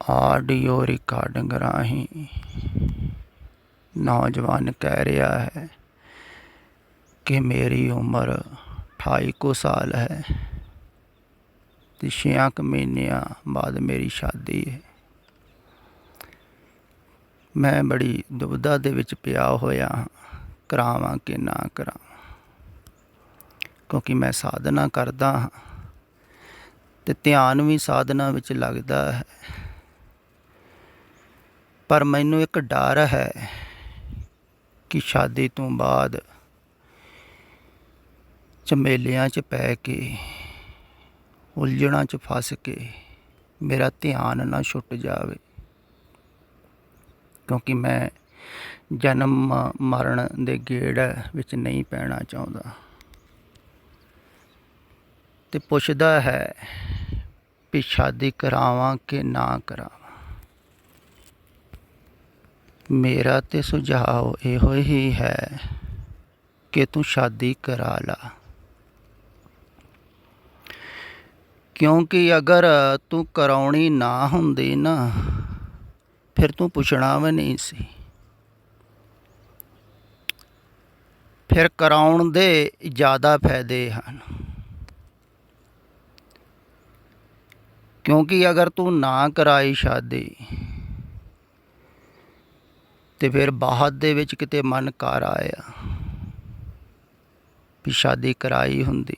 Audio recording ਰਾਹੀਂ ਨੌਜਵਾਨ ਕਹਿ ਰਿਹਾ ਹੈ ਕਿ ਮੇਰੀ ਉਮਰ 28 ਕੁ ਸਾਲ ਹੈ ਅਤੇ 6 ਮਹੀਨਿਆਂ ਬਾਅਦ ਮੇਰੀ ਸ਼ਾਦੀ ਹੈ। ਮੈਂ ਬੜੀ ਦੁਬਿਧਾ ਦੇ ਵਿੱਚ ਪਿਆ ਹੋਇਆ ਹਾਂ, ਕਰਾਵਾਂ ਕਿ ਨਾ ਕਰਾਵਾਂ, ਕਿਉਂਕਿ ਮੈਂ ਸਾਧਨਾ ਕਰਦਾ ਹਾਂ ਅਤੇ ਧਿਆਨ ਵੀ ਸਾਧਨਾ ਵਿੱਚ ਲੱਗਦਾ ਹੈ। ਪਰ ਮੈਨੂੰ ਇੱਕ ਡਰ ਹੈ ਕਿ ਸ਼ਾਦੀ ਤੋਂ ਬਾਅਦ ਝਮੇਲਿਆਂ 'ਚ ਪੈ ਕੇ, ਉਲਝਣਾਂ 'ਚ ਫਸ ਕੇ ਮੇਰਾ ਧਿਆਨ ਨਾ ਛੁੱਟ ਜਾਵੇ, ਕਿਉਂਕਿ ਮੈਂ ਜਨਮ ਮਰਨ ਦੇ ਗੇੜ ਵਿੱਚ ਨਹੀਂ ਪੈਣਾ ਚਾਹੁੰਦਾ। ਅਤੇ ਪੁੱਛਦਾ ਹੈ ਵੀ ਸ਼ਾਦੀ ਕਰਾਵਾਂ ਕਿ ਨਾ ਕਰਾਵਾਂ। ਮੇਰਾ ਤਾਂ ਸੁਝਾਅ ਇਹੋ ਹੀ ਹੈ ਕਿ ਤੂੰ ਸ਼ਾਦੀ ਕਰਾ ਲਾ, ਕਿਉਂਕਿ ਅਗਰ ਤੂੰ ਕਰਾਉਣੀ ਨਾ ਹੁੰਦੀ ਨਾ, ਫਿਰ ਤੂੰ ਪੁੱਛਣਾ ਵੀ ਨਹੀਂ ਸੀ। ਫਿਰ ਕਰਾਉਣ ਦੇ ਜ਼ਿਆਦਾ ਫਾਇਦੇ ਹਨ, ਕਿਉਂਕਿ ਅਗਰ ਤੂੰ ਨਾ ਕਰਾਈ ਸ਼ਾਦੀ ਅਤੇ ਫਿਰ ਬਾਅਦ ਦੇ ਵਿੱਚ ਕਿਤੇ ਮਨ ਕਰ ਆਇਆ ਵੀ ਸ਼ਾਦੀ ਕਰਾਈ ਹੁੰਦੀ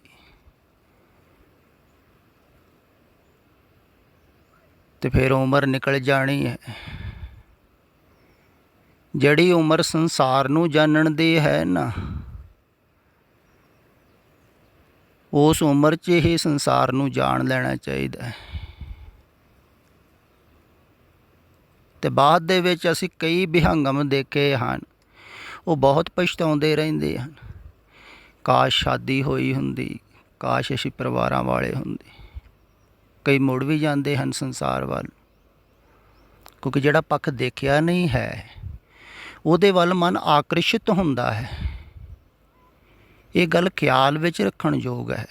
ਅਤੇ ਫਿਰ ਉਮਰ ਨਿਕਲ ਜਾਣੀ ਹੈ। ਜਿਹੜੀ ਉਮਰ ਸੰਸਾਰ ਨੂੰ ਜਾਣਨ ਦੀ ਹੈ ਨਾ, ਉਸ ਉਮਰ 'ਚ ਹੀ ਸੰਸਾਰ ਨੂੰ ਜਾਣ ਲੈਣਾ ਚਾਹੀਦਾ ਹੈ। ਅਤੇ ਬਾਅਦ ਦੇ ਵਿੱਚ ਅਸੀਂ ਕਈ ਵਿਹੰਗਮ ਦੇਖੇ ਹਨ, ਉਹ ਬਹੁਤ ਪਛਤਾਉਂਦੇ ਰਹਿੰਦੇ ਹਨ, ਕਾਸ਼ ਸ਼ਾਦੀ ਹੋਈ ਹੁੰਦੀ, ਕਾਸ਼ ਅਸੀਂ ਪਰਿਵਾਰਾਂ ਵਾਲੇ ਹੁੰਦੇ। ਕਈ ਮੁੜ ਵੀ ਜਾਂਦੇ ਹਨ ਸੰਸਾਰ ਵੱਲ, ਕਿਉਂਕਿ ਜਿਹੜਾ ਪੱਖ ਦੇਖਿਆ ਨਹੀਂ ਹੈ ਉਹਦੇ ਵੱਲ ਮਨ ਆਕਰਸ਼ਿਤ ਹੁੰਦਾ ਹੈ। ਇਹ ਗੱਲ ਖਿਆਲ ਵਿੱਚ ਰੱਖਣ ਯੋਗ ਹੈ।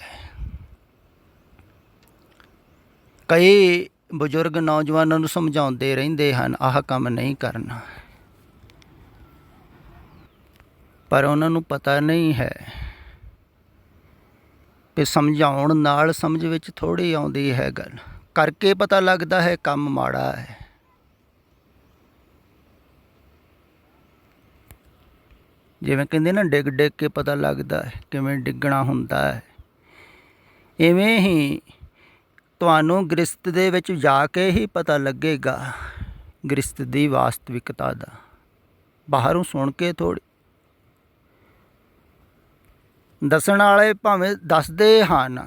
ਕਈ ਬਜ਼ੁਰਗ ਨੌਜਵਾਨਾਂ ਨੂੰ ਸਮਝਾਉਂਦੇ ਰਹਿੰਦੇ ਹਨ, ਆਹ ਕੰਮ ਨਹੀਂ ਕਰਨਾ, ਪਰ ਉਹਨਾਂ ਨੂੰ ਪਤਾ ਨਹੀਂ ਹੈ ਕਿ ਸਮਝਾਉਣ ਨਾਲ ਸਮਝ ਵਿੱਚ ਥੋੜ੍ਹੀ ਆਉਂਦੀ ਹੈ ਗੱਲ, ਕਰਕੇ ਪਤਾ ਲੱਗਦਾ ਹੈ ਕੰਮ ਮਾੜਾ ਹੈ। ਜਿਵੇਂ ਕਹਿੰਦੇ ਨਾ, ਡਿੱਗ ਡਿੱਗ ਕੇ ਪਤਾ ਲੱਗਦਾ ਹੈ ਕਿਵੇਂ ਡਿੱਗਣਾ ਹੁੰਦਾ ਹੈ। ਇਵੇਂ ਹੀ ਤੁਹਾਨੂੰ ਗ੍ਰਸਤ ਦੇ ਵਿੱਚ ਜਾ ਕੇ ਹੀ ਪਤਾ ਲੱਗੇਗਾ ਗ੍ਰਸਤ ਦੀ ਵਾਸਤਵਿਕਤਾ ਦਾ, ਬਾਹਰੋਂ ਸੁਣ ਕੇ ਥੋੜ੍ਹੀ। ਦੱਸਣ ਵਾਲੇ ਭਾਵੇਂ ਦੱਸਦੇ ਹਨ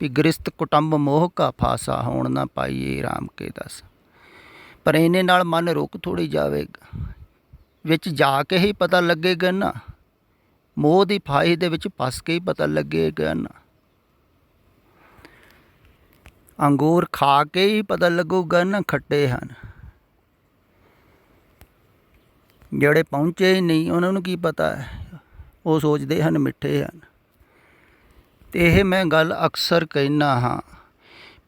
ਵੀ ਗ੍ਰਸਤ ਕੁਟੁੰਬ ਮੋਹ ਕਾ ਫਾਸਾ, ਹੋਣ ਨਾ ਪਾਈਏ ਰਾਮ ਕੇ ਦਸ, ਪਰ ਇਹਨੇ ਨਾਲ ਮਨ ਰੁਕ ਥੋੜ੍ਹੀ ਜਾਵੇਗਾ। ਵਿੱਚ ਜਾ ਕੇ ਹੀ ਪਤਾ ਲੱਗੇਗਾ ਨਾ, ਮੋਹ ਦੀ ਫਾਹੀ ਦੇ ਵਿੱਚ ਫਸ ਕੇ ਹੀ ਪਤਾ ਲੱਗੇਗਾ ਨਾ। ਅੰਗੂਰ ਖਾ ਕੇ ਹੀ ਪਤਾ ਲੱਗੂਗਾ ਨਾ ਖੱਟੇ ਹਨ। ਜਿਹੜੇ ਪਹੁੰਚੇ ਹੀ ਨਹੀਂ, ਉਹਨਾਂ ਨੂੰ ਕੀ ਪਤਾ ਹੈ, ਉਹ ਸੋਚਦੇ ਹਨ ਮਿੱਠੇ ਹਨ। ਅਤੇ ਇਹ ਮੈਂ ਗੱਲ ਅਕਸਰ ਕਹਿੰਦਾ ਹਾਂ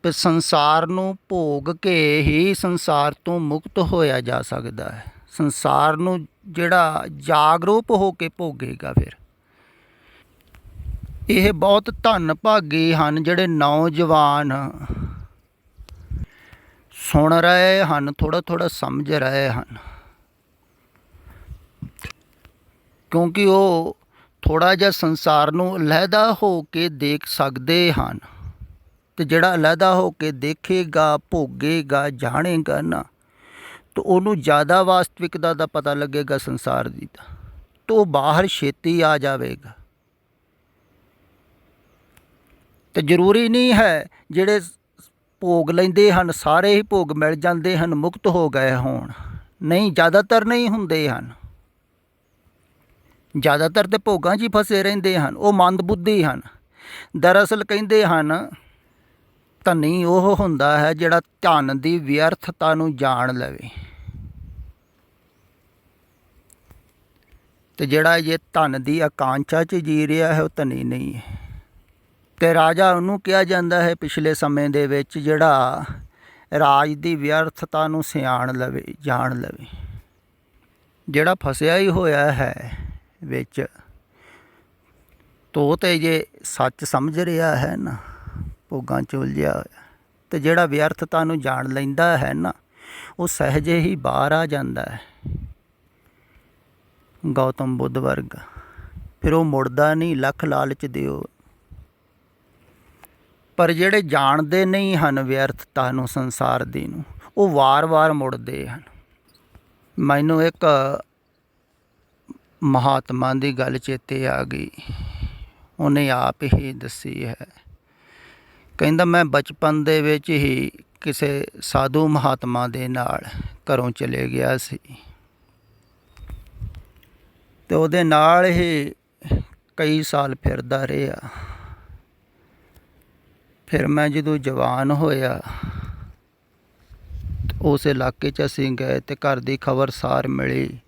ਕਿ ਸੰਸਾਰ ਨੂੰ ਭੋਗ ਕੇ ਹੀ ਸੰਸਾਰ ਤੋਂ ਮੁਕਤ ਹੋਇਆ ਜਾ ਸਕਦਾ ਹੈ। ਸੰਸਾਰ ਨੂੰ ਜਿਹੜਾ ਜਾਗਰੂਕ ਹੋ ਕੇ ਭੋਗੇਗਾ, ਫਿਰ ਇਹ ਬਹੁਤ ਧੰਨ ਭਾਗੀ ਹਨ ਜਿਹੜੇ ਨੌਜਵਾਨ ਸੁਣ ਰਹੇ ਹਨ, ਥੋੜ੍ਹਾ ਥੋੜ੍ਹਾ ਸਮਝ ਰਹੇ ਹਨ, ਕਿਉਂਕਿ ਉਹ ਥੋੜ੍ਹਾ ਜਿਹਾ ਸੰਸਾਰ ਨੂੰ ਅਲੱਗਾ ਹੋ ਕੇ ਦੇਖ ਸਕਦੇ ਹਨ। ਅਤੇ ਜਿਹੜਾ ਅਲੱਗਾ ਹੋ ਕੇ ਦੇਖੇਗਾ, ਭੋਗੇਗਾ, ਜਾਣੇਗਾ ਨਾ, ਤਾਂ ਉਹਨੂੰ ਜ਼ਿਆਦਾ ਵਾਸਤਵਿਕਤਾ ਦਾ ਪਤਾ ਲੱਗੇਗਾ ਸੰਸਾਰ ਦੀ ਦਾ, ਤਾਂ ਉਹ ਬਾਹਰ ਛੇਤੀ ਆ ਜਾਵੇਗਾ। ਅਤੇ ਜ਼ਰੂਰੀ ਨਹੀਂ ਹੈ ਜਿਹੜੇ ਭੋਗ ਲੈਂਦੇ ਹਨ ਸਾਰੇ ਹੀ ਭੋਗ ਮਿਲ ਜਾਂਦੇ ਹਨ, ਮੁਕਤ ਹੋ ਗਏ ਹੋਣ, ਨਹੀਂ, ਜ਼ਿਆਦਾਤਰ ਨਹੀਂ ਹੁੰਦੇ ਹਨ। ਜ਼ਿਆਦਾਤਰ ਤਾਂ ਭੋਗਾਂ 'ਚ ਹੀ ਫਸੇ ਰਹਿੰਦੇ ਹਨ, ਉਹ ਮੰਦਬੁੱਧੀ ਹਨ। ਦਰਅਸਲ ਕਹਿੰਦੇ ਹਨ, ਧਨੀ ਉਹ ਹੁੰਦਾ ਹੈ ਜਿਹੜਾ ਧਨ ਦੀ ਵਿਅਰਥਤਾ ਨੂੰ ਜਾਣ ਲਵੇ, ਅਤੇ ਜਿਹੜਾ ਇਹ ਧਨ ਦੀ ਆਕਾਂਸ਼ਾ 'ਚ ਜੀ ਰਿਹਾ ਹੈ ਉਹ ਧਨੀ ਨਹੀਂ ਹੈ। ਅਤੇ ਰਾਜਾ ਉਹਨੂੰ ਕਿਹਾ ਜਾਂਦਾ ਹੈ ਪਿਛਲੇ ਸਮੇਂ ਦੇ ਵਿੱਚ ਜਿਹੜਾ ਰਾਜ ਦੀ ਵਿਅਰਥਤਾ ਨੂੰ ਸਿਆਣ ਲਵੇ, ਜਾਣ ਲਵੇ। ਜਿਹੜਾ ਫਸਿਆ ਹੀ ਹੋਇਆ ਹੈ ਵਿੱਚ, ਤੋ ਤੇ ਜੇ ਸੱਚ ਸਮਝ ਰਿਹਾ ਹੈ ਨਾ, ਭੋਗਾਂ 'ਚ ਉਲਝਿਆ ਹੋਇਆ, ਅਤੇ ਜਿਹੜਾ ਵਿਅਰਥਤਾ ਨੂੰ ਜਾਣ ਲੈਂਦਾ ਹੈ ਨਾ, ਉਹ ਸਹਿਜੇ ਹੀ ਬਾਹਰ ਆ ਜਾਂਦਾ ਹੈ, ਗੌਤਮ ਬੁੱਧ ਵਰਗਾ। ਫਿਰ ਉਹ ਮੁੜਦਾ ਨਹੀਂ, ਲੱਖ ਲਾਲਚ ਦਿਓ। ਪਰ ਜਿਹੜੇ ਜਾਣਦੇ ਨਹੀਂ ਹਨ ਵਿਅਰਥਤਾ ਨੂੰ, ਸੰਸਾਰ ਦੀ ਨੂੰ, ਉਹ ਵਾਰ-ਵਾਰ ਮੁੜਦੇ ਹਨ। ਮੈਨੂੰ ਇੱਕ ਮਹਾਤਮਾ ਦੀ ਗੱਲ ਚੇਤੇ ਆ ਗਈ, ਉਹਨੇ ਆਪ ਹੀ ਦੱਸੀ ਹੈ। ਕਹਿੰਦਾ ਮੈਂ ਬਚਪਨ ਦੇ ਵਿੱਚ ਹੀ ਕਿਸੇ ਸਾਧੂ ਮਹਾਤਮਾ ਦੇ ਨਾਲ ਘਰੋਂ ਚਲੇ ਗਿਆ ਸੀ, ਅਤੇ ਉਹਦੇ ਨਾਲ ਹੀ ਕਈ ਸਾਲ ਫਿਰਦਾ ਰਿਹਾ। ਫਿਰ ਮੈਂ ਜਦੋਂ ਜਵਾਨ ਹੋਇਆ, ਉਸ ਇਲਾਕੇ 'ਚ ਅਸੀਂ ਗਏ ਅਤੇ ਘਰ ਦੀ ਖਬਰਸਾਰ ਮਿਲੀ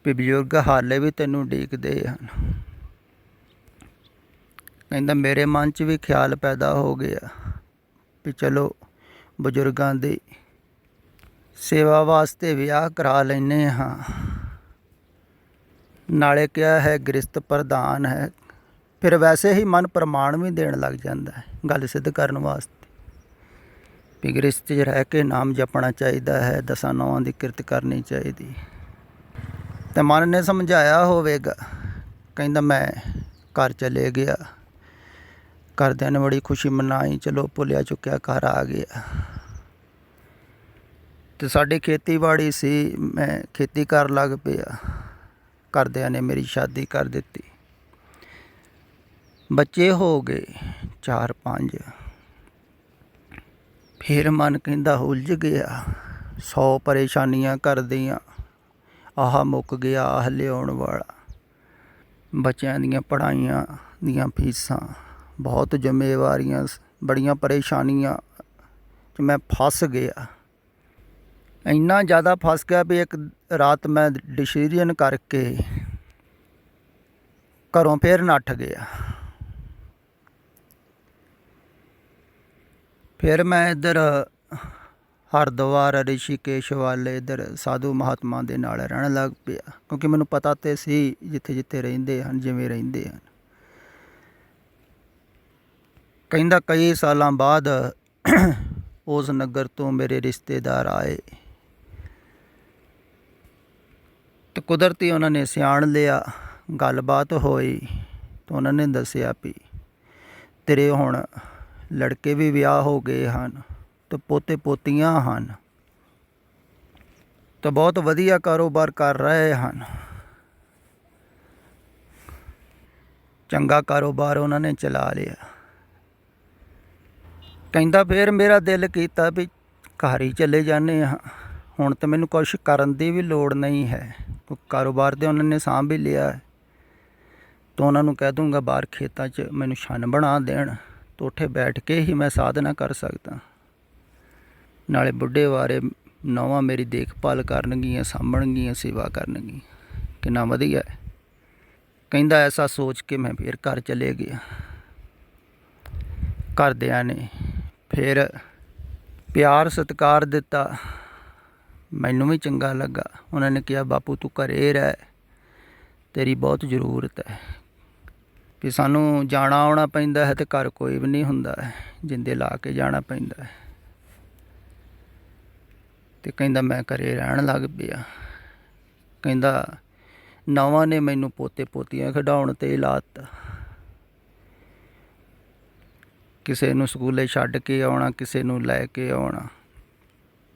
ਵੀ ਬਜ਼ੁਰਗ ਹਾਲੇ ਵੀ ਤੈਨੂੰ ਉਡੀਕਦੇ ਹਨ। ਕਹਿੰਦਾ ਮੇਰੇ ਮਨ 'ਚ ਵੀ ਖਿਆਲ ਪੈਦਾ ਹੋ ਗਿਆ ਵੀ ਚਲੋ ਬਜ਼ੁਰਗਾਂ ਦੀ ਸੇਵਾ ਵਾਸਤੇ ਵਿਆਹ ਕਰਾ ਲੈਂਦੇ ਹਾਂ। ਨਾਲੇ ਕਿਹਾ ਹੈ ਗ੍ਰਸਤ ਪ੍ਰਧਾਨ ਹੈ, ਫਿਰ ਵੈਸੇ ਹੀ ਮਨ ਪ੍ਰਮਾਣ ਵੀ ਦੇਣ ਲੱਗ ਜਾਂਦਾ ਹੈ ਗੱਲ ਸਿੱਧ ਕਰਨ ਵਾਸਤੇ ਵੀ ਗ੍ਰਸਤ 'ਚ ਰਹਿ ਕੇ ਨਾਮ ਜਪਣਾ ਚਾਹੀਦਾ ਹੈ, 10 ਨੌਆਂ ਦੀ ਕਿਰਤ ਕਰਨੀ ਚਾਹੀਦੀ। ਅਤੇ ਮਨ ਨੇ ਸਮਝਾਇਆ ਹੋਵੇਗਾ। ਕਹਿੰਦਾ ਮੈਂ ਘਰ ਚਲੇ ਗਿਆ, ਘਰਦਿਆਂ ਨੇ ਬੜੀ ਖੁਸ਼ੀ ਮਨਾਈ, ਚਲੋ ਭੁੱਲਿਆ ਚੁੱਕਿਆ ਘਰ ਆ ਗਿਆ। ਅਤੇ ਸਾਡੀ ਖੇਤੀਬਾੜੀ ਸੀ, ਮੈਂ ਖੇਤੀ ਕਰਨ ਲੱਗ ਪਿਆ। ਘਰਦਿਆਂ ਨੇ ਮੇਰੀ ਸ਼ਾਦੀ ਕਰ ਦਿੱਤੀ, ਬੱਚੇ ਹੋ ਗਏ 4-5। ਫਿਰ ਮਨ ਕਹਿੰਦਾ ਉਲਝ ਗਿਆ, 100 ਪਰੇਸ਼ਾਨੀਆਂ ਕਰਦੀਆਂ, ਆਹ ਮੁੱਕ ਗਿਆ, ਆਹ ਲਿਆਉਣ ਵਾਲਾ, ਬੱਚਿਆਂ ਦੀਆਂ ਪੜ੍ਹਾਈਆਂ ਦੀਆਂ ਫੀਸਾਂ, ਬਹੁਤ ਜ਼ਿੰਮੇਵਾਰੀਆਂ, ਬੜੀਆਂ ਪਰੇਸ਼ਾਨੀਆਂ 'ਚ ਮੈਂ ਫਸ ਗਿਆ। ਇੰਨਾ ਜ਼ਿਆਦਾ ਫਸ ਗਿਆ ਵੀ ਇੱਕ ਰਾਤ ਮੈਂ ਡਿਸੀਜ਼ਨ ਕਰਕੇ ਘਰੋਂ ਫਿਰ ਨੱਠ ਗਿਆ। ਫਿਰ ਮੈਂ ਇੱਧਰ ਹਰਿਦੁਆਰ, ਰਿਸ਼ੀਕੇਸ਼ ਵੱਲ ਇੱਧਰ ਸਾਧੂ ਮਹਾਤਮਾ ਦੇ ਨਾਲ ਰਹਿਣ ਲੱਗ ਪਿਆ, ਕਿਉਂਕਿ ਮੈਨੂੰ ਪਤਾ ਤਾਂ ਸੀ ਜਿੱਥੇ ਜਿੱਥੇ ਰਹਿੰਦੇ ਹਨ, ਜਿਵੇਂ ਰਹਿੰਦੇ ਹਨ। ਕਹਿੰਦਾ ਕਈ ਸਾਲਾਂ ਬਾਅਦ ਉਸ ਨਗਰ ਤੋਂ ਮੇਰੇ ਰਿਸ਼ਤੇਦਾਰ ਆਏ, ਅਤੇ ਕੁਦਰਤੀ ਉਹਨਾਂ ਨੇ ਸਿਆਣ ਲਿਆ, ਗੱਲਬਾਤ ਹੋਈ, ਤਾਂ ਉਹਨਾਂ ਨੇ ਦੱਸਿਆ ਵੀ ਤੇਰੇ ਹੁਣ ਲੜਕੇ ਵੀ ਵਿਆਹ ਹੋ ਗਏ ਹਨ ਅਤੇ ਪੋਤੇ ਪੋਤੀਆਂ ਹਨ, ਤਾਂ ਬਹੁਤ ਵਧੀਆ ਕਾਰੋਬਾਰ ਕਰ ਰਹੇ ਹਨ। ਚੰਗਾ ਕਾਰੋਬਾਰ ਉਹਨਾਂ ਨੇ ਚਲਾ ਲਿਆ। ਕਹਿੰਦਾ ਫਿਰ ਮੇਰਾ ਦਿਲ ਕੀਤਾ ਵੀ ਘਰ ਹੀ ਚਲੇ ਜਾਂਦੇ ਹਾਂ, ਹੁਣ ਤਾਂ ਮੈਨੂੰ ਕੁਛ ਕਰਨ ਦੀ ਵੀ ਲੋੜ ਨਹੀਂ ਹੈ, ਕਾਰੋਬਾਰ ਤਾਂ ਉਹਨਾਂ ਨੇ ਸਾਂਭ ਹੀ ਲਿਆ। ਤਾਂ ਉਹਨਾਂ ਨੂੰ ਕਹਿ ਦੂੰਗਾ ਬਾਹਰ ਖੇਤਾਂ 'ਚ ਮੈਨੂੰ ਛੰਨ ਬਣਾ ਦੇਣ, ਤਾਂ ਉੱਥੇ ਬੈਠ ਕੇ ਹੀ ਮੈਂ ਸਾਧਨਾ ਕਰ ਸਕਦਾ, ਨਾਲੇ ਬੁੱਢੇ ਬਾਰੇ ਨੌਵਾਂ ਮੇਰੀ ਦੇਖਭਾਲ ਕਰਨਗੀਆਂ, ਸਾਂਭਣਗੀਆਂ, ਸੇਵਾ ਕਰਨਗੀਆਂ, ਕਿੰਨਾ ਵਧੀਆ। ਕਹਿੰਦਾ ਐਸਾ ਸੋਚ ਕੇ ਮੈਂ ਫਿਰ ਘਰ ਚਲੇ ਗਿਆ। ਘਰਦਿਆਂ ਨੇ ਫਿਰ ਪਿਆਰ ਸਤਿਕਾਰ ਦਿੱਤਾ, ਮੈਨੂੰ ਵੀ ਚੰਗਾ ਲੱਗਾ। ਉਹਨਾਂ ਨੇ ਕਿਹਾ ਬਾਪੂ ਤੂੰ ਘਰੇ ਰਹਿ, ਤੇਰੀ ਬਹੁਤ ਜ਼ਰੂਰਤ ਹੈ। ਵੀ ਸਾਨੂੰ ਜਾਣਾ ਆਉਣਾ ਪੈਂਦਾ ਹੈ ਅਤੇ ਘਰ ਕੋਈ ਵੀ ਨਹੀਂ ਹੁੰਦਾ ਹੈ, ਜਿੰਦੇ ਲਾ ਕੇ ਜਾਣਾ ਪੈਂਦਾ ਹੈ। ਅਤੇ ਕਹਿੰਦਾ ਮੈਂ ਘਰੇ ਰਹਿਣ ਲੱਗ ਪਿਆ। ਕਹਿੰਦਾ ਨੌਵਾਂ ਨੇ ਮੈਨੂੰ ਪੋਤੇ ਪੋਤੀਆਂ ਖਿਡਾਉਣ 'ਤੇ ਲਾ ਦਿੱਤਾ, ਕਿਸੇ ਨੂੰ ਸਕੂਲੇ ਛੱਡ ਕੇ ਆਉਣਾ, ਕਿਸੇ ਨੂੰ ਲੈ ਕੇ ਆਉਣਾ।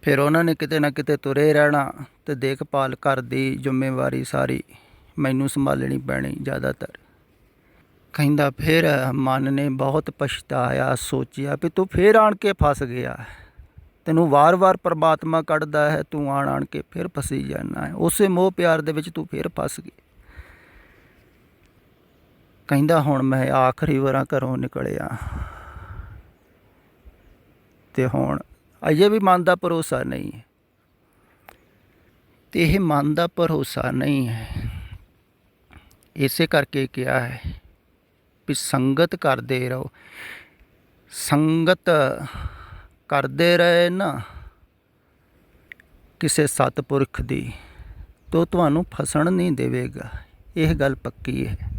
ਫਿਰ ਉਹਨਾਂ ਨੇ ਕਿਤੇ ਨਾ ਕਿਤੇ ਤੁਰੇ ਰਹਿਣਾ, ਅਤੇ ਦੇਖਭਾਲ ਘਰ ਦੀ ਜ਼ਿੰਮੇਵਾਰੀ ਸਾਰੀ ਮੈਨੂੰ ਸੰਭਾਲਣੀ ਪੈਣੀ ਜ਼ਿਆਦਾਤਰ। ਕਹਿੰਦਾ ਫਿਰ ਮਨ ਨੇ ਬਹੁਤ ਪਛਤਾਇਆ, ਸੋਚਿਆ ਵੀ ਤੂੰ ਫਿਰ ਆਣ ਕੇ ਫਸ ਗਿਆ, ਤੈਨੂੰ ਵਾਰ-ਵਾਰ ਪਰਮਾਤਮਾ ਕੱਢਦਾ ਹੈ, ਤੂੰ ਆਣ ਕੇ ਫਿਰ ਫਸੀ ਜਾਂਦਾ ਹੈ, ਉਸੇ ਮੋਹ ਪਿਆਰ ਦੇ ਵਿੱਚ ਤੂੰ ਫਿਰ ਫਸ ਗਿਆ। ਕਹਿੰਦਾ ਹੁਣ ਮੈਂ ਆਖਰੀ ਵਾਰਾਂ ਘਰੋਂ ਨਿਕਲਿਆ, ਅਤੇ ਹੁਣ ਅਜੇ ਵੀ ਮਨ ਦਾ ਭਰੋਸਾ ਨਹੀਂ ਹੈ। ਅਤੇ ਇਹ ਮਨ ਦਾ ਭਰੋਸਾ ਨਹੀਂ ਹੈ, ਇਸੇ ਕਰਕੇ ਕਿਹਾ ਹੈ ਵੀ ਸੰਗਤ ਕਰਦੇ ਰਹੋ। ਸੰਗਤ ਕਰਦੇ ਰਹੇ ਨਾ ਕਿਸੇ ਸਤਿਪੁਰਖ ਦੀ, ਤੋ ਤੁਹਾਨੂੰ ਫਸਣ ਨਹੀਂ ਦੇਵੇਗਾ। ਇਹ ਗੱਲ ਪੱਕੀ ਹੈ।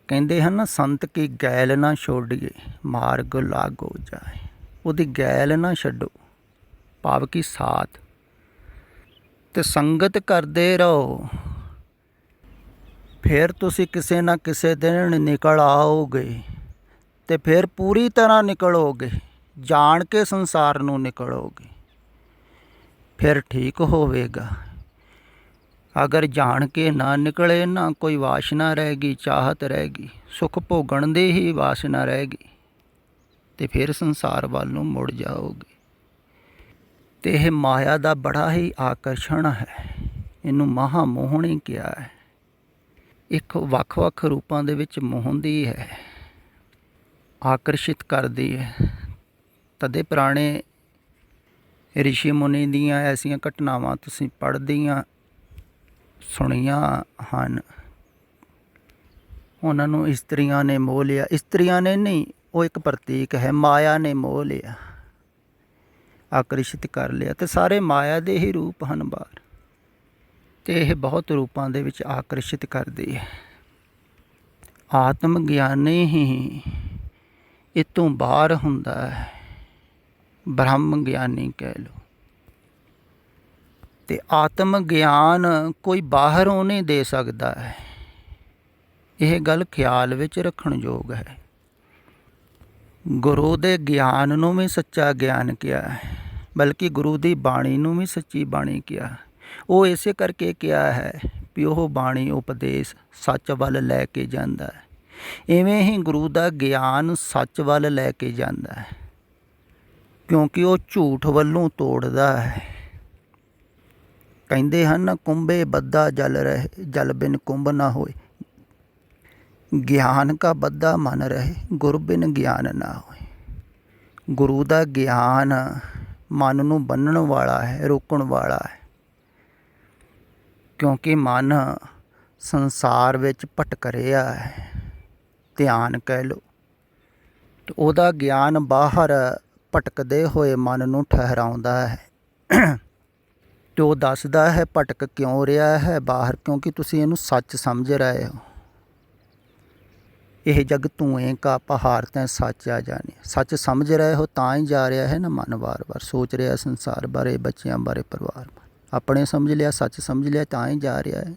ਕਹਿੰਦੇ ਹਨ ਨਾ, ਸੰਤ ਕੀ ਗੈਲ ਨਾ ਛੋੜੀਏ ਮਾਰਗ ਲਾਗੋ ਜਾਏ। ਉਹਦੀ ਗੈਲ ਨਾ ਛੱਡੋ, ਭਾਵ ਕਿ ਸਾਥ ਤੇ ਸੰਗਤ ਕਰਦੇ ਰਹੋ। ਫਿਰ ਤੁਸੀਂ ਕਿਸੇ ਨਾ ਕਿਸੇ ਦਿਨ ਨਿਕਲ ਆਓਗੇ, ਤੇ ਫਿਰ ਪੂਰੀ ਤਰ੍ਹਾਂ ਨਿਕਲੋਗੇ, ਜਾਣ ਕੇ ਸੰਸਾਰ ਨੂੰ ਨਿਕਲੋਗੇ, ਫਿਰ ਠੀਕ ਹੋਵੇਗਾ। ਅਗਰ ਜਾਣ ਕੇ ਨਾ ਨਿਕਲੇ ਨਾ, ਕੋਈ ਵਾਸ਼ਨਾ ਰਹੇਗੀ, ਚਾਹਤ ਰਹੇਗੀ, ਸੁੱਖ ਭੋਗਣ ਦੀ ਹੀ ਵਾਸ਼ਨਾ ਰਹੇਗੀ, ਤੇ ਫਿਰ ਸੰਸਾਰ ਵੱਲ ਨੂੰ ਮੁੜ ਜਾਓਗੇ। ਤੇ ਇਹ ਮਾਇਆ ਦਾ ਬੜਾ ਹੀ ਆਕਰਸ਼ਣ ਹੈ। ਇਹਨੂੰ ਮਹਾ ਮੋਹਣੀ ਕਿਹਾ ਹੈ। ਇੱਕ ਵੱਖ ਵੱਖ ਰੂਪਾਂ ਦੇ ਵਿੱਚ ਮੋਹੰਦੀ ਹੈ, ਆਕਰਸ਼ਿਤ ਕਰਦੀ ਹੈ। ਤਦੇ ਪੁਰਾਣੇ ਰਿਸ਼ੀ ਮੁਨੀ ਦੀਆਂ ਐਸੀਆਂ ਘਟਨਾਵਾਂ ਤੁਸੀਂ ਪੜ੍ਹਦੀਆਂ ਸੁਣੀਆਂ ਹਨ। ਉਹਨਾਂ ਨੂੰ ਇਸਤਰੀਆਂ ਨੇ ਮੋਹ ਲਿਆ। ਇਸਤਰੀਆਂ ਨੇ ਨਹੀਂ, ਉਹ ਇੱਕ ਪ੍ਰਤੀਕ ਹੈ। ਮਾਇਆ ਨੇ ਮੋਹ ਲਿਆ, ਆਕਰਸ਼ਿਤ ਕਰ ਲਿਆ। ਤੇ ਸਾਰੇ ਮਾਇਆ ਦੇ ਹੀ ਰੂਪ ਹਨ ਬਾਹਰ, ਤੇ ਇਹ ਬਹੁਤ ਰੂਪਾਂ ਦੇ ਵਿੱਚ ਆਕਰਸ਼ਿਤ ਕਰਦੀ ਹੈ। ਆਤਮ ਗਿਆਨੀ ਹੀ ਇਹ ਤੋਂ ਬਾਹਰ ਹੁੰਦਾ ਹੈ, ਬ੍ਰਹਮ ਗਿਆਨੀ ਕਹਿ ਲਓ। ਤੇ ਆਤਮ ਗਿਆਨ ਕੋਈ ਬਾਹਰੋਂ ਨਹੀਂ ਦੇ ਸਕਦਾ ਹੈ। ਇਹ ਗੱਲ ਖਿਆਲ ਵਿੱਚ ਰੱਖਣ ਯੋਗ ਹੈ। ਗੁਰੂ ਦੇ ਗਿਆਨ ਨੂੰ ਵੀ ਸੱਚਾ ਗਿਆਨ ਕਿਹਾ ਹੈ, ਬਲਕਿ ਗੁਰੂ ਦੀ ਬਾਣੀ ਨੂੰ ਵੀ ਸੱਚੀ ਬਾਣੀ ਕਿਹਾ। ਉਹ ਇਸੇ ਕਰਕੇ ਕਿਹਾ ਹੈ ਵੀ ਉਹ ਬਾਣੀ ਉਪਦੇਸ਼ ਸੱਚ ਵੱਲ ਲੈ ਕੇ ਜਾਂਦਾ ਹੈ। ਇਵੇਂ ਹੀ ਗੁਰੂ ਦਾ ਗਿਆਨ ਸੱਚ ਵੱਲ ਲੈ ਕੇ ਜਾਂਦਾ ਹੈ, ਕਿਉਂਕਿ ਉਹ ਝੂਠ ਵੱਲੋਂ ਤੋੜਦਾ ਹੈ। ਕਹਿੰਦੇ ਹਨ, ਕੁੰਭੇ ਬੱਧਾ ਜਲ ਰਹੇ, ਜਲ ਬਿਨ ਕੁੰਭ ਨਾ ਹੋਏ। ਗਿਆਨ ਕਾ ਬੱਧਾ ਮਨ ਰਹੇ, ਗੁਰ ਬਿਨ ਗਿਆਨ ਨਾ ਹੋਏ। ਗੁਰੂ ਦਾ ਗਿਆਨ ਮਨ ਨੂੰ ਬੰਨ੍ਹਣ ਵਾਲਾ ਹੈ, ਰੋਕਣ ਵਾਲਾ ਹੈ। ਕਿਉਂਕਿ ਮਨ ਸੰਸਾਰ ਵਿੱਚ ਭਟਕ ਰਿਹਾ ਹੈ, ਧਿਆਨ ਕਹਿ ਲਓ। ਤੇ ਉਹਦਾ ਗਿਆਨ ਬਾਹਰ ਭਟਕਦੇ ਹੋਏ ਮਨ ਨੂੰ ਠਹਿਰਾਉਂਦਾ ਹੈ। ਤੇ ਉਹ ਦੱਸਦਾ ਹੈ ਭਟਕ ਕਿਉਂ ਰਿਹਾ ਹੈ ਬਾਹਰ, ਕਿਉਂਕਿ ਤੁਸੀਂ ਇਹਨੂੰ ਸੱਚ ਸਮਝ ਰਹੇ ਹੋ। ਇਹ ਜਗ ਧੂਏਂ ਕਾ ਪਹਾੜ ਤੈਂ ਸੱਚ ਆ ਜਾਣੇ। ਸੱਚ ਸਮਝ ਰਹੇ ਹੋ ਤਾਂ ਹੀ ਜਾ ਰਿਹਾ ਹੈ ਨਾ ਮਨ ਵਾਰ-ਵਾਰ ਸੋਚ ਰਿਹਾ ਸੰਸਾਰ ਬਾਰੇ, ਬੱਚਿਆਂ ਬਾਰੇ, ਪਰਿਵਾਰ ਬਾਰੇ। ਆਪਣੇ ਸਮਝ ਲਿਆ, ਸੱਚ ਸਮਝ ਲਿਆ ਤਾਂ ਹੀ ਜਾ ਰਿਹਾ ਹੈ।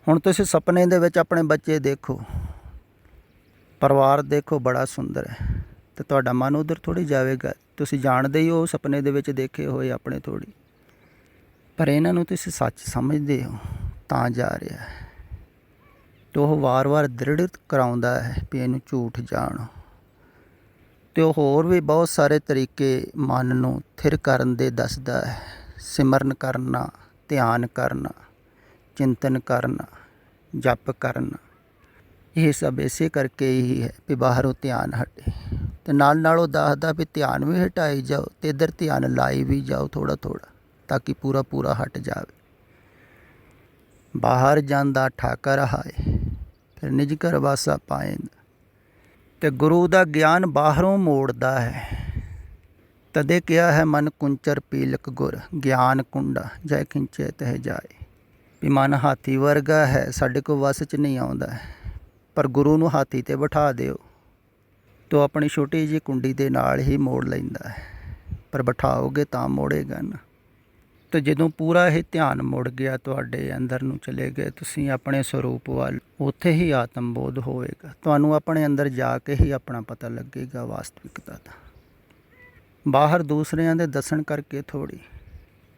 ਹੁਣ ਤੁਸੀਂ ਸੁਪਨੇ ਦੇ ਵਿੱਚ ਆਪਣੇ ਬੱਚੇ ਦੇਖੋ, ਪਰਿਵਾਰ ਦੇਖੋ, ਬੜਾ ਸੁੰਦਰ ਹੈ, ਤੇ ਤੁਹਾਡਾ ਮਨ ਉੱਧਰ ਥੋੜ੍ਹੀ ਜਾਵੇਗਾ। ਤੁਸੀਂ ਜਾਣਦੇ ਹੀ ਹੋ ਸੁਪਨੇ ਦੇ ਵਿੱਚ ਦੇਖੇ ਹੋਏ ਆਪਣੇ ਥੋੜ੍ਹੀ, ਪਰ ਇਹਨਾਂ ਨੂੰ ਤੁਸੀਂ ਸੱਚ ਸਮਝਦੇ ਹੋ ਤਾਂ ਜਾ ਰਿਹਾ ਹੈ। ਅਤੇ ਉਹ ਵਾਰ-ਵਾਰ ਦ੍ਰਿੜ੍ਹਤ ਕਰਾਉਂਦਾ ਹੈ ਵੀ ਇਹਨੂੰ ਝੂਠ ਜਾਣੋ। ਅਤੇ ਉਹ ਹੋਰ ਵੀ ਬਹੁਤ ਸਾਰੇ ਤਰੀਕੇ ਮਨ ਨੂੰ ਥਿਰ ਕਰਨ ਦੇ ਦੱਸਦਾ ਹੈ। ਸਿਮਰਨ ਕਰਨਾ, ਧਿਆਨ ਕਰਨਾ, ਚਿੰਤਨ ਕਰਨਾ, ਜਪ ਕਰਨਾ। ਇਹ ਸਭ ਇਸੇ ਕਰਕੇ ਹੀ ਹੈ ਵੀ ਬਾਹਰੋਂ ਧਿਆਨ ਹਟੇ। ਅਤੇ ਨਾਲ ਨਾਲ ਉਹ ਦੱਸਦਾ ਵੀ ਧਿਆਨ ਵੀ ਹਟਾਈ ਜਾਓ ਅਤੇ ਇੱਧਰ ਧਿਆਨ ਲਾਈ ਵੀ ਜਾਓ ਥੋੜ੍ਹਾ ਥੋੜ੍ਹਾ, ਤਾਂ ਕਿ ਪੂਰਾ ਪੂਰਾ ਹਟ ਜਾਵੇ। ਬਾਹਰ ਜਾਂਦਾ ਠਾਕਰ ਹਾਏ, ਫਿਰ ਨਿਜ ਘਰ ਵਾਸਾ ਪਾਏਂਦਾ। ਅਤੇ ਗੁਰੂ ਦਾ ਗਿਆਨ ਬਾਹਰੋਂ ਮੋੜਦਾ ਹੈ। ਤਦੇ ਕਿਹਾ ਹੈ ਮਨ ਕੁੰਚਰ ਪੀਲਕ ਗੁਰ, ਗਿਆਨ ਕੁੰਡਾ ਜੈ ਖਿੰਚੇ ਤਹਿ ਜਾਏ। ਵੀ ਮਨ ਹਾਥੀ ਵਰਗਾ ਹੈ, ਸਾਡੇ ਕੋਲ ਵੱਸ 'ਚ ਨਹੀਂ ਆਉਂਦਾ, ਪਰ ਗੁਰੂ ਨੂੰ ਹਾਥੀ 'ਤੇ ਬਿਠਾ ਦਿਓ ਤਾਂ ਆਪਣੀ ਛੋਟੀ ਜਿਹੀ ਕੁੰਡੀ ਦੇ ਨਾਲ ਹੀ ਮੋੜ ਲੈਂਦਾ ਹੈ, ਪਰ ਬਿਠਾਓਗੇ ਤਾਂ ਮੋੜੇਗਾ ਨਾ। ਅਤੇ ਜਦੋਂ ਪੂਰਾ ਇਹ ਧਿਆਨ ਮੁੜ ਗਿਆ, ਤੁਹਾਡੇ ਅੰਦਰ ਨੂੰ ਚਲੇ ਗਏ ਤੁਸੀਂ ਆਪਣੇ ਸਰੂਪ ਵੱਲ, ਉੱਥੇ ਹੀ ਆਤਮ ਬੋਧ ਹੋਵੇਗਾ। ਤੁਹਾਨੂੰ ਆਪਣੇ ਅੰਦਰ ਜਾ ਕੇ ਹੀ ਆਪਣਾ ਪਤਾ ਲੱਗੇਗਾ ਵਾਸਤਵਿਕਤਾ ਦਾ, ਬਾਹਰ ਦੂਸਰਿਆਂ ਦੇ ਦੱਸਣ ਕਰਕੇ ਥੋੜ੍ਹੀ।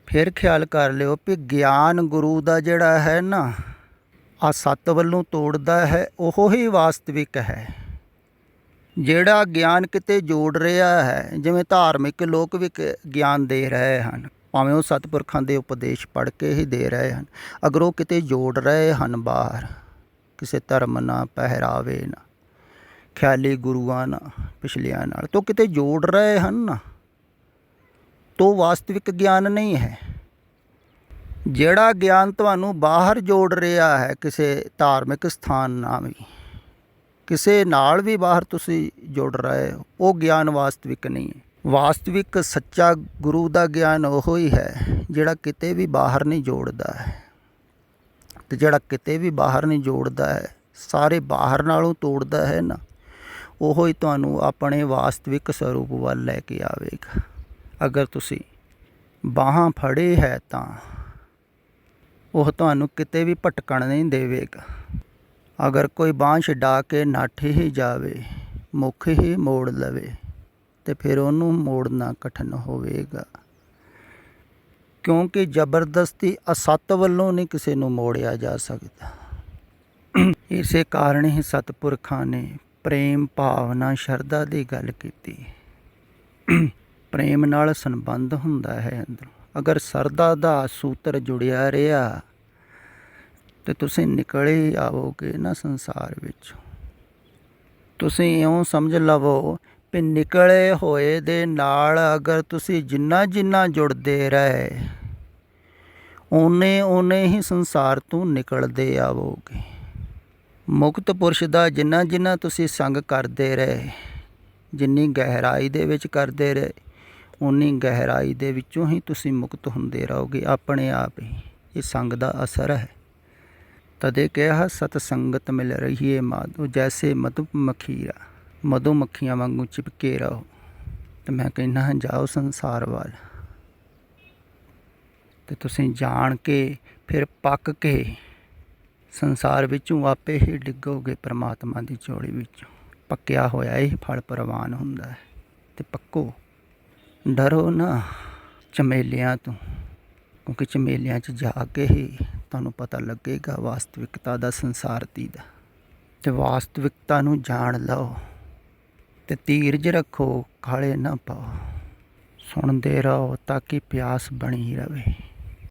ਫਿਰ ਖਿਆਲ ਕਰ ਲਿਓ ਵੀ ਗਿਆਨ ਗੁਰੂ ਦਾ ਜਿਹੜਾ ਹੈ ਨਾ, ਆ ਸੱਤ ਵੱਲੋਂ ਤੋੜਦਾ ਹੈ, ਉਹ ਹੀ ਵਾਸਤਵਿਕ ਹੈ। ਜਿਹੜਾ ਗਿਆਨ ਕਿਤੇ ਜੋੜ ਰਿਹਾ ਹੈ, ਜਿਵੇਂ ਧਾਰਮਿਕ ਲੋਕ ਵੀ ਗਿਆਨ ਦੇ ਰਹੇ ਹਨ, ਭਾਵੇਂ ਉਹ ਸਤਿਪੁਰਖਾਂ ਦੇ ਉਪਦੇਸ਼ ਪੜ੍ਹ ਕੇ ਹੀ ਦੇ ਰਹੇ ਹਨ, ਅਗਰ ਉਹ ਕਿਤੇ ਜੋੜ ਰਹੇ ਹਨ ਬਾਹਰ ਕਿਸੇ ਧਰਮ ਨਾਲ, ਪਹਿਰਾਵੇ ਨਾਲ, ਖਿਆਲੀ ਗੁਰੂਆਂ ਨਾਲ, ਪਿਛਲਿਆਂ ਨਾਲ, ਤਾਂ ਕਿਤੇ ਜੋੜ ਰਹੇ ਹਨ ਨਾ, ਤੋ ਵਾਸਤਵਿਕ ਗਿਆਨ ਨਹੀਂ ਹੈ। ਜਿਹੜਾ ਗਿਆਨ ਤੁਹਾਨੂੰ ਬਾਹਰ ਜੋੜ ਰਿਹਾ ਹੈ, ਕਿਸੇ ਧਾਰਮਿਕ ਸਥਾਨ ਨਾਲ ਵੀ, ਕਿਸੇ ਨਾਲ ਵੀ ਬਾਹਰ ਤੁਸੀਂ ਜੁੜ ਰਹੇ ਹੋ, ਉਹ ਗਿਆਨ ਵਾਸਤਵਿਕ ਨਹੀਂ ਹੈ। ਵਾਸਤਵਿਕ ਸੱਚਾ ਗੁਰੂ ਦਾ ਗਿਆਨ ਉਹੋ ਹੀ ਹੈ ਜਿਹੜਾ ਕਿਤੇ ਵੀ ਬਾਹਰ ਨਹੀਂ ਜੋੜਦਾ ਹੈ, ਅਤੇ ਜਿਹੜਾ ਕਿਤੇ ਵੀ ਬਾਹਰ ਨਹੀਂ ਜੋੜਦਾ ਹੈ, ਸਾਰੇ ਬਾਹਰ ਨਾਲੋਂ ਤੋੜਦਾ ਹੈ ਨਾ, ਉਹੋ ਹੀ ਤੁਹਾਨੂੰ ਆਪਣੇ ਵਾਸਤਵਿਕ ਸਰੂਪ ਵੱਲ ਲੈ ਕੇ ਆਵੇਗਾ। ਅਗਰ ਤੁਸੀਂ ਬਾਹਾਂ ਫੜੇ ਹੈ ਤਾਂ ਉਹ ਤੁਹਾਨੂੰ ਕਿਤੇ ਵੀ ਭਟਕਣ ਨਹੀਂ ਦੇਵੇਗਾ। ਅਗਰ ਕੋਈ ਬਾਂਹ ਛਡਾ ਕੇ ਨੱਠ ਹੀ ਜਾਵੇ, ਮੁੱਖ ਹੀ ਮੋੜ ਲਵੇ, ਤੇ ਫਿਰ ਉਹਨੂੰ ਮੋੜਨਾ ਕਠਿਨ ਹੋਵੇਗਾ, ਕਿਉਂਕਿ ਜ਼ਬਰਦਸਤੀ ਅਸਤ ਵੱਲੋਂ ਨਹੀਂ ਕਿਸੇ ਨੂੰ ਮੋੜਿਆ ਜਾ ਸਕਦਾ। ਇਸੇ ਕਾਰਨ ਹੀ ਸਤਿਪੁਰਖਾਂ ਨੇ ਪ੍ਰੇਮ ਭਾਵਨਾ ਸ਼ਰਧਾ ਦੀ ਗੱਲ ਕੀਤੀ। ਪ੍ਰੇਮ ਨਾਲ ਸੰਬੰਧ ਹੁੰਦਾ ਹੈ ਅੰਦਰੋਂ। ਅਗਰ ਸ਼ਰਧਾ ਦਾ ਸੂਤਰ ਜੁੜਿਆ ਰਿਹਾ ਤੇ ਤੁਸੀਂ ਨਿਕਲੇ ਆਵੋਗੇ ਨਾ ਸੰਸਾਰ ਵਿੱਚ। ਤੁਸੀਂ ਇਉਂ ਸਮਝ ਲਵੋ ਵੀ ਨਿਕਲੇ ਹੋਏ ਦੇ ਨਾਲ ਅਗਰ ਤੁਸੀਂ ਜਿੰਨਾ ਜੁੜਦੇ ਰਹੇ, ਓਨੇ ਹੀ ਸੰਸਾਰ ਤੋਂ ਨਿਕਲਦੇ ਆਵੋਗੇ। ਮੁਕਤ ਪੁਰਸ਼ ਦਾ ਜਿੰਨਾ ਤੁਸੀਂ ਸੰਗ ਕਰਦੇ ਰਹੇ, ਜਿੰਨੀ ਗਹਿਰਾਈ ਦੇ ਵਿੱਚ ਕਰਦੇ ਰਹੇ, ਓਨੀ ਗਹਿਰਾਈ ਦੇ ਵਿੱਚੋਂ ਹੀ ਤੁਸੀਂ ਮੁਕਤ ਹੁੰਦੇ ਰਹੋਗੇ ਆਪਣੇ ਆਪ ਹੀ। ਇਹ ਸੰਗ ਦਾ ਅਸਰ ਹੈ। ਤਦੇ ਕਿਹਾ ਸਤ ਸੰਗਤ ਮਿਲ ਰਹੀ ਹੈ ਮਾਧੋ, ਜੈਸੇ ਮਧੂ ਮੱਖੀਰਾ, ਮਧੂ ਮੱਖੀਆਂ ਵਾਂਗੂ ਚਿਪਕੇ ਰਹੋ। ਅਤੇ ਮੈਂ ਕਹਿੰਦਾ ਹਾਂ ਜਾਓ ਸੰਸਾਰ ਵੱਲ, ਅਤੇ ਤੁਸੀਂ ਜਾਣ ਕੇ ਫਿਰ ਪੱਕ ਕੇ ਸੰਸਾਰ ਵਿੱਚੋਂ ਆਪੇ ਹੀ ਡਿੱਗੋਗੇ ਪਰਮਾਤਮਾ ਦੀ ਝੋਲੀ ਵਿੱਚੋਂ। ਪੱਕਿਆ ਹੋਇਆ ਇਹ ਫਲ ਪ੍ਰਵਾਨ ਹੁੰਦਾ ਹੈ। ਅਤੇ ਪੱਕੋ, ਡਰੋ ਨਾ ਝਮੇਲਿਆਂ ਤੋਂ, ਕਿਉਂਕਿ ਝਮੇਲਿਆਂ 'ਚ ਜਾ ਕੇ ਹੀ ਤੁਹਾਨੂੰ ਪਤਾ ਲੱਗੇਗਾ ਵਾਸਤਵਿਕਤਾ ਦਾ, ਸੰਸਾਰ ਦੀ ਦਾ। ਅਤੇ ਵਾਸਤਵਿਕਤਾ ਨੂੰ ਜਾਣ ਲਓ ਅਤੇ ਧੀਰਜ ਰੱਖੋ, ਕਾਹਲੇ ਨਾ ਪਾਓ, ਸੁਣਦੇ ਰਹੋ ਤਾਂ ਕਿ ਪਿਆਸ ਬਣੀ ਰਵੇ।